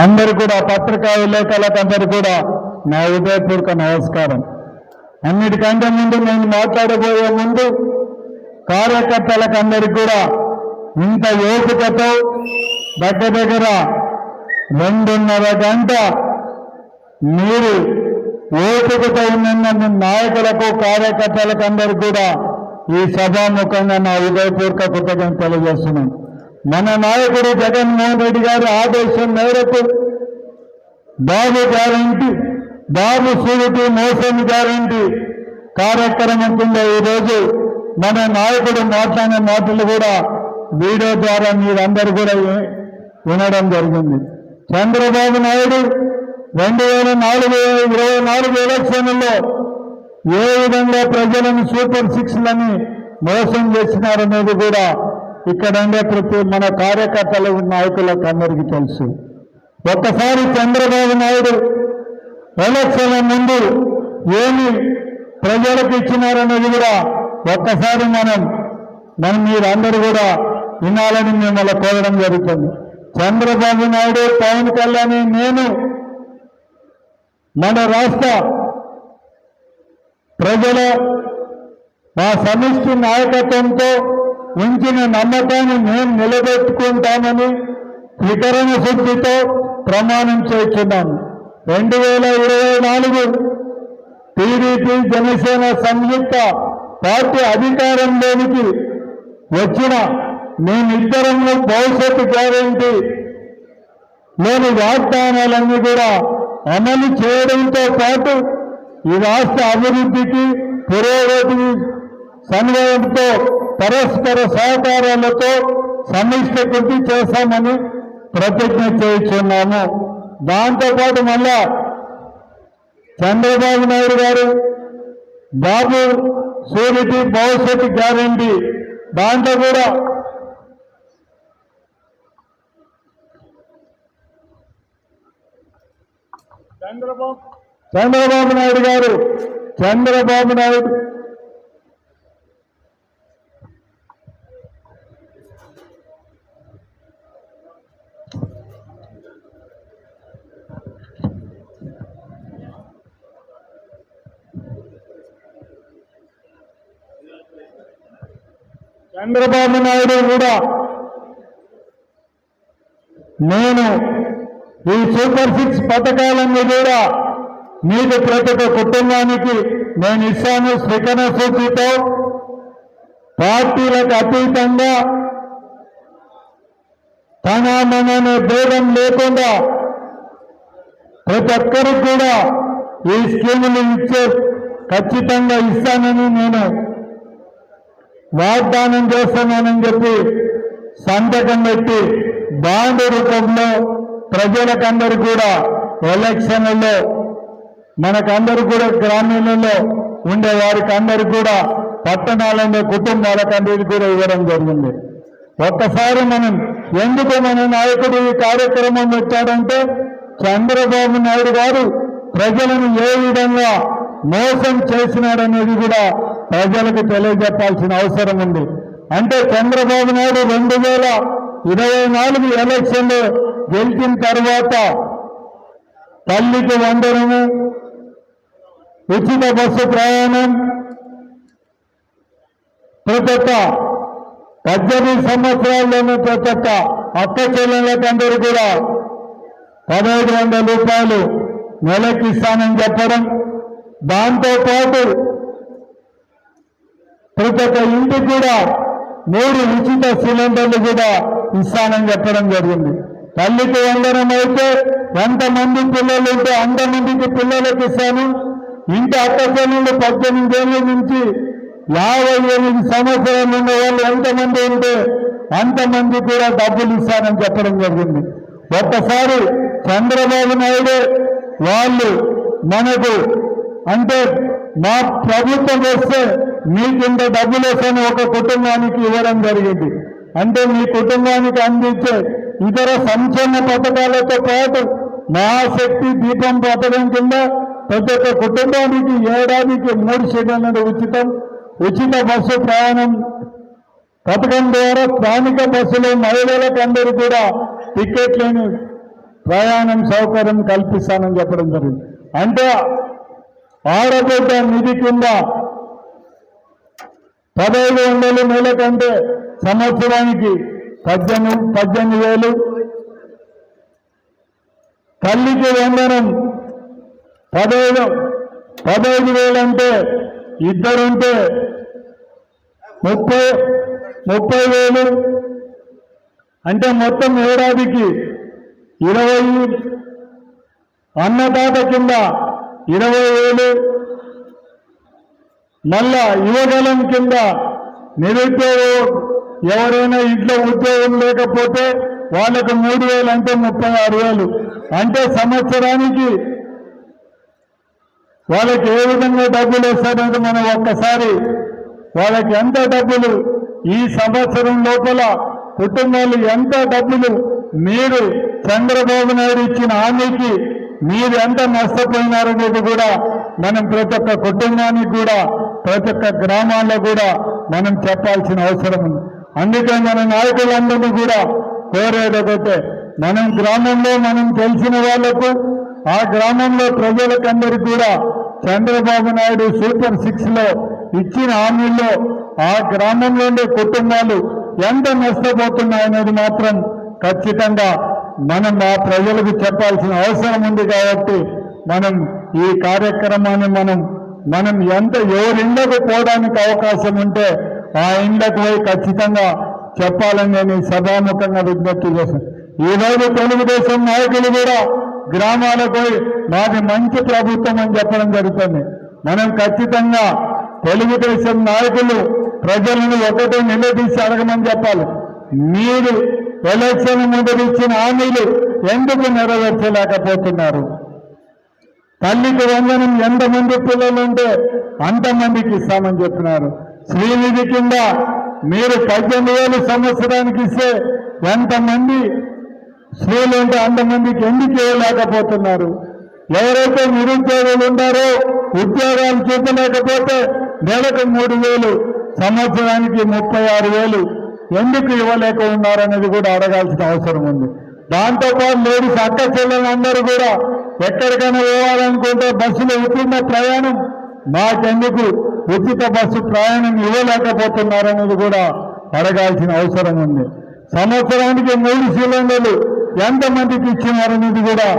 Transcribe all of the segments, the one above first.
అందరు కూడా పత్రికా విలేకరులకు అందరు కూడా నా హృదయపూర్వక నమస్కారం. అన్నిటికంటే ముందు నేను మాట్లాడబోయే ముందు కార్యకర్తలకు అందరికి కూడా ఇంత ఓపికతో దగ్గర 2.5 గంట మీరు ఓపికతో ఉన్న నాయకులకు కార్యకర్తలకు అందరు కూడా ఈ సభాముఖంగా నా హృదయపూర్వక కృతజ్ఞతలు తెలియజేస్తున్నాను. మన నాయకుడు జగన్మోహన్ రెడ్డి గారి ఆదేశం మేరకు బాబు గ్యారంటీ, బాబు సూరిటీ మోసం గ్యారంటీ కార్యక్రమం కింద ఈరోజు మన నాయకుడు మాట్లాడిన మాటలు కూడా వీడియో ద్వారా మీరందరూ కూడా వినడం జరిగింది. చంద్రబాబు నాయుడు 2024 ఎలక్షన్లలో ఏ విధంగా ప్రజలను సూపర్ 6లని మోసం చేసినారనేది కూడా ఇక్కడ ఉండే ప్రతి మన కార్యకర్తల నాయకులకు అందరికీ తెలుసు. ఒక్కసారి చంద్రబాబు నాయుడు ఎలక్షన్ల ముందు ఏమి ప్రజలకు ఇచ్చినారనేది కూడా ఒక్కసారి మనం మీరందరూ కూడా వినాలని మిమ్మల్ని కోరడం జరుగుతుంది. చంద్రబాబు నాయుడు, పవన్ కళ్యాణ్, నేను మన రాష్ట్ర ప్రజల మా సమిష్టి నాయకత్వంతో ఉంచిన నమ్మకాన్ని మేము నిలబెట్టుకుంటామని త్రికరణ శుద్ధితో ప్రమాణం చేస్తున్నాను. 2024 టీడీపీ జనసేన సంయుక్త పార్టీ అధికారంలోనికి వచ్చిన మేమిద్దరము భవిష్యత్తు గ్యారెంటీ లేని వాగ్దానాలన్నీ కూడా అమలు చేయడంతో పాటు ఈ రాష్ట్ర అభివృద్ధికి, పురోగతికి సమన్వయంతో పరస్పర సహకారాలతో సమిష్టి కృషి చేస్తామని ప్రతిజ్ఞ చేస్తున్నాము. దాంతోపాటు మళ్ళా చంద్రబాబు నాయుడు గారు బాబు సూరిటీ భవిష్యత్తు గ్యారంటీ దాంట్లో కూడా చంద్రబాబు నాయుడు గారు చంద్రబాబు నాయుడు కూడా నేను ఈ సూపర్ 6 పథకాలన్నీ కూడా మీకు ప్రతి ఒక్క కుటుంబానికి నేను ఇస్తాను. త్రికరణ శుద్ధితో పార్టీలకు అతీతంగా తన మననే భేదం లేకుండా ప్రతి ఒక్కరికి కూడా ఈ స్కీములు ఖచ్చితంగా ఇస్తానని నేను వాగ్దానం చేస్తున్నానని చెప్పి సంతకం పెట్టి బాండ్ రూపంలో ప్రజలకందరూ కూడా ఎలక్షన్లలో మనకందరూ కూడా గ్రామీణంలో ఉండే వారికి అందరూ కూడా పట్టణాలలో కుటుంబాలకు అందరికీ కూడా ఇవ్వడం జరిగింది. ఒక్కసారి మనం ఎందుకు మన నాయకుడు ఈ కార్యక్రమం పెట్టాడంటే చంద్రబాబు నాయుడు గారు ప్రజలను ఏ విధంగా మోసం చేసినాడనేది కూడా ప్రజలకు తెలియజెప్పాల్సిన అవసరం ఉంది. అంటే చంద్రబాబు నాయుడు 2024 ఎలక్షన్లో గెలిచిన తర్వాత తల్లికి వందనము, ఉచిత బస్సు ప్రయాణం, ప్రతి ఒక్క 18 సంవత్సరాల్లోనూ ప్రతి ఒక్క అక్క చెల్లెళ్ళకందరూ కూడా 1500 రూపాయలు నెలకి ఇస్తానని చెప్పడం, దాంతోపాటు ప్రతి ఒక్క ఇంటికి కూడా 3 ఉచిత సిలిండర్లు కూడా ఇస్తానని చెప్పడం జరిగింది. తల్లికి వందనం అయితే ఎంతమంది పిల్లలు ఉంటే అంతమందికి పిల్లలకు ఇస్తాను. ఇంటి అక్క చెల్లెళ్ళు 18 ఏళ్ళ నుంచి 58 సంవత్సరాలు ఉన్న వాళ్ళు ఎంతమంది ఉంటే అంతమంది కూడా డబ్బులు ఇస్తానని చెప్పడం జరిగింది. ఒక్కసారి చంద్రబాబు నాయుడు వాళ్ళు మనకు అంటే మా ప్రభుత్వం వస్తే మీకు ఇంత డబ్బులు వస్తాను ఒక కుటుంబానికి ఇవ్వడం జరిగింది. అంటే మీ కుటుంబానికి అందించే ఇతర సంక్షేమ పథకాలతో పాటు మహాశక్తి దీపం పథకం కింద ప్రతి ఒక్క కుటుంబానికి ఏడాదికి 3 సిలిండర్లు ఉచిత బస్సు ప్రయాణం పథకం ద్వారా స్థానిక బస్సులో మహిళలకు అందరూ కూడా టికెట్లను ప్రయాణం సౌకర్యం కల్పిస్తానని చెప్పడం జరిగింది. అంటే ఆడబిడ్డ నిధి కింద 1500 నెల కంటే సంవత్సరానికి 18,000, తల్లికి వందనం 15,000 అంటే ఇద్దరుంటే 30,000 అంటే మొత్తం ఏడాదికి 20, అన్నదాత కింద 20,000, మళ్ళా యువగలం కింద నిరుద్యోగం ఎవరైనా ఇంట్లో ఉద్యోగం లేకపోతే వాళ్ళకు 3,000 అంటే 36,000 అంటే సంవత్సరానికి వాళ్ళకి ఏ విధంగా డబ్బులు వస్తారంటే మనం ఒక్కసారి వాళ్ళకి ఎంత డబ్బులు ఈ సంవత్సరం లోపల కుటుంబాలు ఎంత డబ్బులు మీరు చంద్రబాబు నాయుడు ఇచ్చిన హామీకి మీరు ఎంత నష్టపోయినారనేది కూడా మనం ప్రతి ఒక్క కుటుంబానికి కూడా ప్రతి ఒక్క గ్రామాల్లో కూడా మనం చెప్పాల్సిన అవసరం ఉంది. అందుకే మన నాయకులందరినీ కూడా కోరేది ఒకటే, మనం గ్రామంలో మనం తెలిసిన వాళ్లకు ఆ గ్రామంలో ప్రజలకందరికీ కూడా చంద్రబాబు నాయుడు సూపర్ 6 లో ఇచ్చిన హామీల్లో ఆ గ్రామంలో ఉండే కుటుంబాలు ఎంత నష్టపోతున్నాయనేది మాత్రం ఖచ్చితంగా మనం ఆ ప్రజలకు చెప్పాల్సిన అవసరం ఉంది. కాబట్టి మనం ఈ కార్యక్రమాన్ని మనం ఎంత ఎవరి ఇళ్లకు పోవడానికి అవకాశం ఉంటే ఆ ఇళ్లకు పోయి ఖచ్చితంగా చెప్పాలని నేను సభాముఖంగా విజ్ఞప్తి చేశాను. ఈరోజు తెలుగుదేశం నాయకులు కూడా గ్రామాలకు పోయి మాది మంచి ప్రభుత్వం అని చెప్పడం జరుగుతుంది. మనం ఖచ్చితంగా తెలుగుదేశం నాయకులు ప్రజలను ఒకటే నిలదీసి అడగమని చెప్పాలి. మీరు ఎలక్షన్ ముందు ఇచ్చిన హామీలు ఎందుకు నెరవేర్చలేకపోతున్నారు? తల్లికి వందనం ఎంతమంది పిల్లలు ఉంటే అంతమందికి ఇస్తామని చెప్పినారు. శ్రీనిధి కింద మీరు 18,000 సంవత్సరానికి ఇస్తే ఎంతమంది స్త్రీలు ఉంటే అంతమందికి ఎందుకు ఇవ్వలేకపోతున్నారు? ఎవరైతే నిరుద్యోగులు ఉన్నారో ఉద్యోగాలు చూపలేకపోతే నెలకు 3,000 సంవత్సరానికి 36,000 ఎందుకు ఇవ్వలేక ఉన్నారనేది కూడా అడగాల్సిన అవసరం ఉంది. దాంతోపాటు లేడీస్ అక్క చెల్లెలందరూ కూడా ఎక్కడికైనా పోవాలనుకుంటే బస్సులో ఉచిత ప్రయాణం మాకెందుకు ఉచిత బస్సు ప్రయాణం ఇవ్వలేకపోతున్నారనేది కూడా అడగాల్సిన అవసరం ఉంది. సంవత్సరానికి 3 సిలిండర్లు ఎంతమందికి ఇచ్చినారనేది కూడా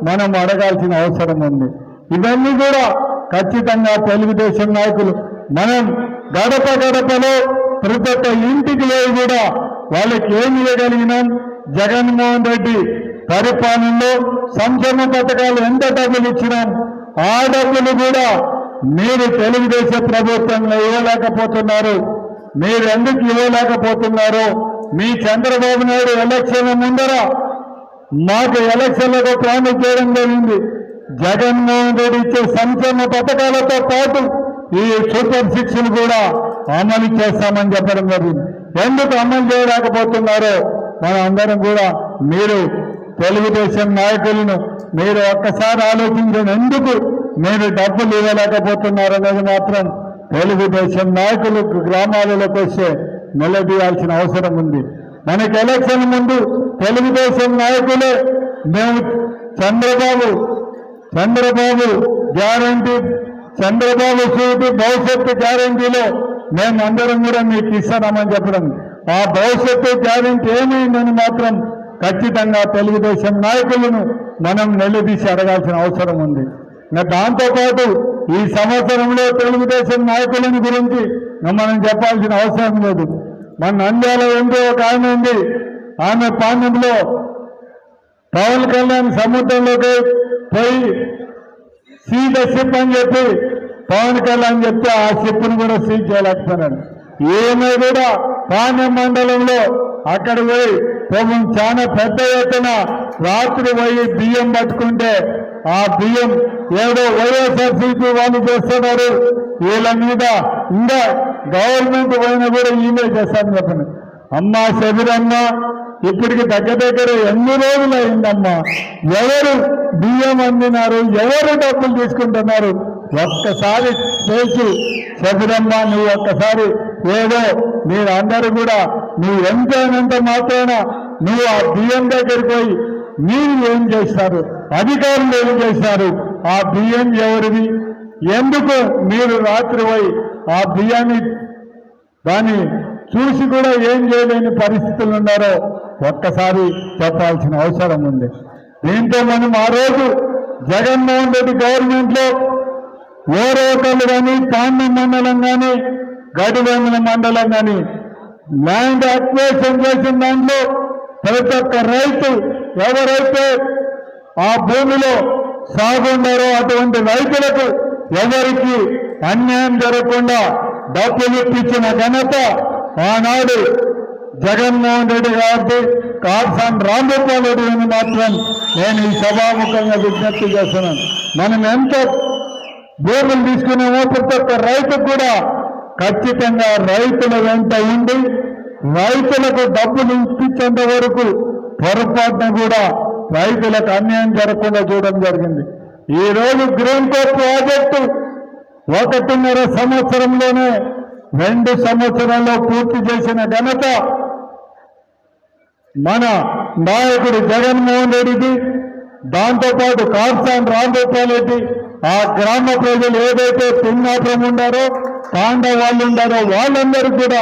మనం అడగాల్సిన అవసరం ఉంది. ఇవన్నీ కూడా ఖచ్చితంగా తెలుగుదేశం నాయకులు మనం గడప గడపలో ప్రతి ఒక్క ఇంటికి లేవు కూడా వాళ్ళకి ఏమి ఇవ్వగలిగినాం? జగన్మోహన్ రెడ్డి పరిపాలనలో సంక్షేమ పథకాలు ఎంత డబ్బులు ఇచ్చినాం? ఆ డబ్బులు కూడా మీరు తెలుగుదేశం ప్రభుత్వంలో ఇవ్వలేకపోతున్నారు. మీరు ఎందుకు ఇవ్వలేకపోతున్నారు? మీ చంద్రబాబు నాయుడు ఎలక్షన్ ముందర మాకు ఎలక్షన్లకు ప్రామిస్ చేయడం జరిగింది. జగన్మోహన్ రెడ్డి ఇచ్చే సంక్షేమ పథకాలతో పాటు ఈ సూపర్ 6 కూడా అమలు చేస్తామని చెప్పడం జరిగింది. ఎందుకు అమలు చేయలేకపోతున్నారో మనం అందరం కూడా మీరు తెలుగుదేశం నాయకులను మీరు ఒక్కసారి ఆలోచించండి. ఎందుకు మీరు డబ్బులు ఇవ్వలేకపోతున్నారనేది మాత్రం తెలుగుదేశం నాయకులకు గ్రామాలలోకి వస్తే నిలదీయాల్సిన అవసరం ఉంది. మనకి ఎలక్షన్ ముందు తెలుగుదేశం నాయకులే మేము చంద్రబాబు గ్యారంటీ, చంద్రబాబు సూటి భవిష్యత్తు గ్యారంటీలో మేమందరం కూడా మీకు ఇస్తామని చెప్పడం, ఆ భవిష్యత్తు గ్యారంటీ ఏమైందని మాత్రం ఖచ్చితంగా తెలుగుదేశం నాయకులను మనం నిలదీసి అడగాల్సిన అవసరం ఉంది. దాంతోపాటు ఈ సంవత్సరంలో తెలుగుదేశం నాయకులని గురించి మనం చెప్పాల్సిన అవసరం లేదు. మన నంద్యాల ఎంపీ ఒక ఆమె ఉంది, ఆమె పాండ్యంలో పవన్ కళ్యాణ్ సముద్రంలోకి పోయి సీత షిప్ అని చెప్పి పవన్ కళ్యాణ్ చెప్తే ఆ షిప్ను కూడా సీజ్ చేయలేకపోయినాడు. ఈమె కూడా పాండ్యం మండలంలో అక్కడ పోయి పాపం చాలా పెద్ద ఎత్తున రాత్రి పోయి బియ్యం పట్టుకుంటే ఆ బియ్యం ఏదో వైఎస్ఆర్సీపీ వాళ్ళు చేస్తున్నారు, వీళ్ళ మీద ఇంకా గవర్నమెంట్ పోయినా కూడా ఈమె చేస్తారని చెప్పండి. అమ్మా శబిరమ్మ, ఇప్పటికి దగ్గర ఎన్ని రోజులు అయిందమ్మా? ఎవరు బియ్యం అందినారు? ఎవరు డబ్బులు తీసుకుంటున్నారు? ఒక్కసారి చేసి శబిరమ్మ, నువ్వు ఒక్కసారి ఏదో మీరు అందరూ కూడా నువ్వు ఎంతైనంత మాత్రాన నువ్వు ఆ బియ్యం దగ్గరికి పోయి మీరు ఏం చేస్తారు, అధికారులు ఏం చేస్తారు, ఆ బియ్యం ఎవరిది, ఎందుకు మీరు రాత్రి పోయి ఆ బియ్యాన్ని దాన్ని చూసి కూడా ఏం చేయలేని పరిస్థితులు ఉన్నారో ఒక్కసారి చెప్పాల్సిన అవసరం ఉంది. దీంతో మనం ఆ రోజు జగన్మోహన్ రెడ్డి గవర్నమెంట్లో ఓరోకలు కానీ, తాండం మండలం కానీ, గడివేముల మండలం కానీ ల్యాండ్ అక్వేషన్ చేసిన దాంట్లో ప్రతి ఒక్క రైతు ఎవరైతే ఆ భూమిలో సాగుండారో అటువంటి రైతులకు ఎవరికి అన్యాయం జరగకుండా డబ్బులు ఇప్పించిన ఘనత ఆనాడు జగన్మోహన్ రెడ్డి గారి కాసాన్ రాంగోపాల్ రెడ్డి అని మాత్రం నేను ఈ సభాముఖంగా విజ్ఞప్తి చేస్తున్నాను. మనం ఎంత భూములు తీసుకున్నామో ప్రతి ఒక్క రైతుకు కూడా ఖచ్చితంగా రైతుల వెంట ఉండి రైతులకు డబ్బులు ఇప్పించేంత వరకు పొరపాటున కూడా రైతులకు అన్యాయం జరగకుండా చూడడం జరిగింది. ఈ రోజు గ్రీన్ కో ప్రాజెక్టు 1.5 సంవత్సరంలోనే 2 సంవత్సరాల్లో పూర్తి చేసిన ఘనత మన నాయకుడు జగన్మోహన్ రెడ్డికి, దాంతోపాటు కాసాన్ రాంగోపాల్ రెడ్డి, ఆ గ్రామ ప్రజలు ఏదైతే తిన్నాపురం ఉండారో, తాండా వాళ్ళు ఉండారో వాళ్ళందరూ కూడా,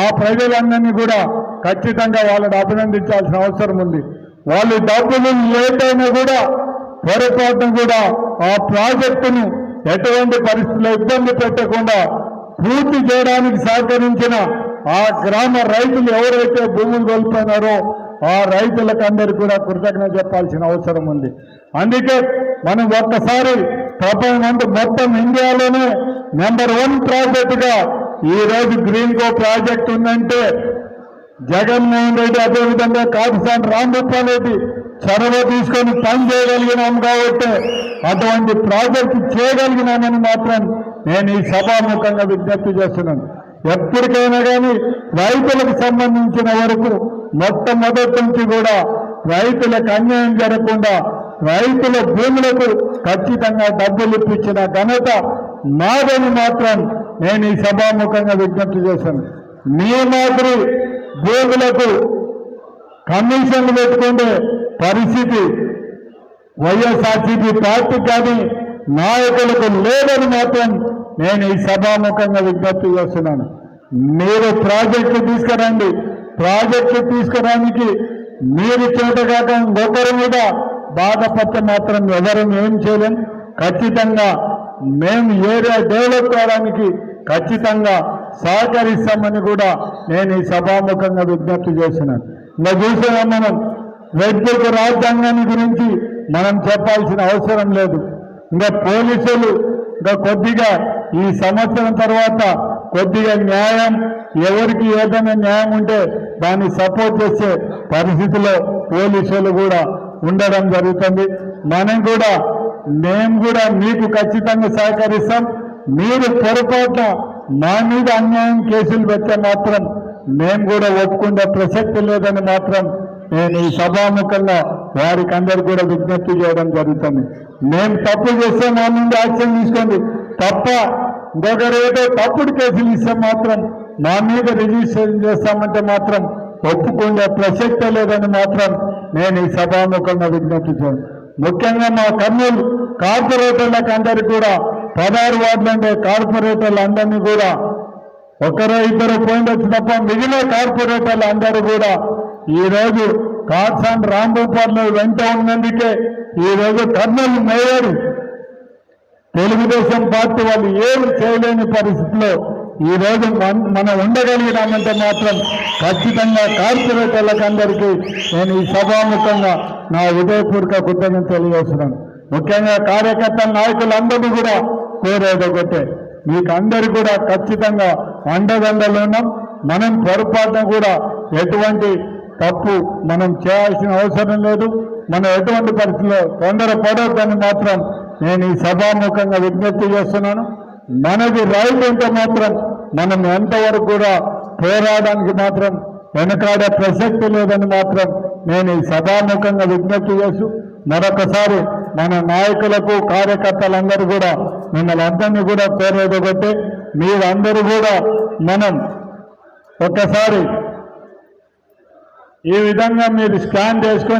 ఆ ప్రజలందరినీ కూడా ఖచ్చితంగా వాళ్ళని అభినందించాల్సిన అవసరం ఉంది. వాళ్ళు డబ్బులు లేట్ అయినా కూడా పొరపాటును కూడా ఆ ప్రాజెక్టును ఎటువంటి పరిస్థితుల్లో ఇబ్బంది పెట్టకుండా పూర్తి చేయడానికి సహకరించిన ఆ గ్రామ రైతులు ఎవరైతే భూములు కోల్పోయినారో ఆ రైతులకు అందరికీ కూడా కృతజ్ఞత చెప్పాల్సిన అవసరం ఉంది. అందుకే మనం ఒక్కసారి ప్రపంచం మొత్తం ఇండియాలోనే నెంబర్ 1 ప్రాజెక్టుగా ఈ రోజు గ్రీన్ కో ప్రాజెక్ట్ ఉందంటే జగన్మోహన్ రెడ్డి, అదేవిధంగా కాసాన్ రాంగోపాల్ రెడ్డి చొరవ తీసుకొని పని చేయగలిగినాం కాబట్టి అటువంటి ప్రాజెక్టు చేయగలిగినామని మాత్రం నేను ఈ సభాముఖంగా విజ్ఞప్తి చేస్తున్నాను. ఎప్పటికైనా కానీ రైతులకు సంబంధించిన వరకు మొట్టమొదటి నుంచి కూడా రైతులకు అన్యాయం జరగకుండా రైతుల భూములకు ఖచ్చితంగా డబ్బులు ఇప్పించిన ఘనత నాదని మాత్రం నేను ఈ సభాముఖంగా విజ్ఞప్తి చేశాను. మీ మాదిరి భూములకు కమిషన్లు పెట్టుకునే పరిస్థితి వైఎస్ఆర్సీపీ పార్టీ కానీ నాయకులకు లేదని మాత్రం నేను ఈ సభాముఖంగా విజ్ఞప్తి చేస్తున్నాను. మీరు ప్రాజెక్టు తీసుకురండి, ప్రాజెక్టు తీసుకురానికి మీరు చేతగాక ఇంకొకరి మీద బాధపడితే మాత్రం ఎవరు ఏం చేయలేం. ఖచ్చితంగా మేము ఏరియా డెవలప్ కావడానికి ఖచ్చితంగా సహకరిస్తామని కూడా నేను ఈ సభాముఖంగా విజ్ఞప్తి చేస్తున్నాను. ఇంకా చూసాం మనం రెడ్ బుక్ రాజ్యాంగాన్ని గురించి మనం చెప్పాల్సిన అవసరం లేదు. ఇంకా పోలీసులు ఇంకా కొద్దిగా ఈ సంవత్సరం తర్వాత కొద్దిగా న్యాయం, ఎవరికి ఏదైనా న్యాయం ఉంటే దాన్ని సపోర్ట్ చేసే పరిస్థితిలో పోలీసులు కూడా ఉండడం జరుగుతుంది. మేము కూడా మీకు ఖచ్చితంగా సహకరిస్తాం. మీరు పొరపాటున మా మీద అన్యాయం కేసులు పెడితే మాత్రం మేము కూడా ఒప్పుకునే ప్రసక్తి లేదని మాత్రం నేను ఈ సభాముఖంగా వారికి అందరికీ కూడా విజ్ఞప్తి చేయడం జరుగుతుంది. మేము తప్పు చేస్తే మా నుండి యాక్షన్ తీసుకోండి తప్ప ఇంకొకరేదో తప్పుడు కేసులు ఇస్తే మాత్రం మా మీద రిజిస్ట్రేషన్ చేస్తామంటే మాత్రం ఒప్పుకునే ప్రసక్తే లేదని మాత్రం నేను ఈ సభాముఖంగా విజ్ఞప్తి చేయను. ముఖ్యంగా మా కర్నూలు కార్పొరేటర్లకు అందరికీ కూడా 16 వార్డులు ఉండే కార్పొరేటర్లు అందరినీ కూడా ఒకరో ఇద్దరు పోయిండొచ్చు తప్ప మిగిలిన కార్పొరేటర్లు అందరూ కూడా ఈరోజు కాసాన్ రాంగోపాల్ వెంట ఉన్నందుకే ఈరోజు కర్నూలు మేయర్ తెలుగుదేశం పార్టీ వాళ్ళు ఏమి చేయలేని పరిస్థితిలో ఈరోజు మనం ఉండగలిగినామంటే మాత్రం ఖచ్చితంగా కార్పొరేటర్లకు అందరికీ నేను ఈ సభాముఖంగా నా హృదయపూర్వక కృతజ్ఞతలు తెలియజేస్తున్నాను. ముఖ్యంగా కార్యకర్తల నాయకులందరినీ కూడా కోరేది ఒకటే, మీకు అందరు కూడా ఖచ్చితంగా అండదండలు ఉన్నాం. మనం పొరపాటున కూడా ఎటువంటి తప్పు మనం చేయాల్సిన అవసరం లేదు. మనం ఎటువంటి పరిస్థితుల్లో తొందరపడొద్దని మాత్రం నేను ఈ సభాముఖంగా విజ్ఞప్తి చేస్తున్నాను. మనది రైతు ఉంటే మాత్రం మనం ఎంతవరకు కూడా పోరాడడానికి మాత్రం వెనకాడే ప్రసక్తి లేదని మాత్రం నేను ఈ సభాముఖంగా విజ్ఞప్తి చేస్తూ మరొకసారి మన నాయకులకు కార్యకర్తలందరూ కూడా మిమ్మల్ని అందరినీ కూడా కోరేది ఒకటి, మీరందరూ కూడా మనం ఒక్కసారి ఈ విధంగా మీరు స్కాన్ చేసుకొని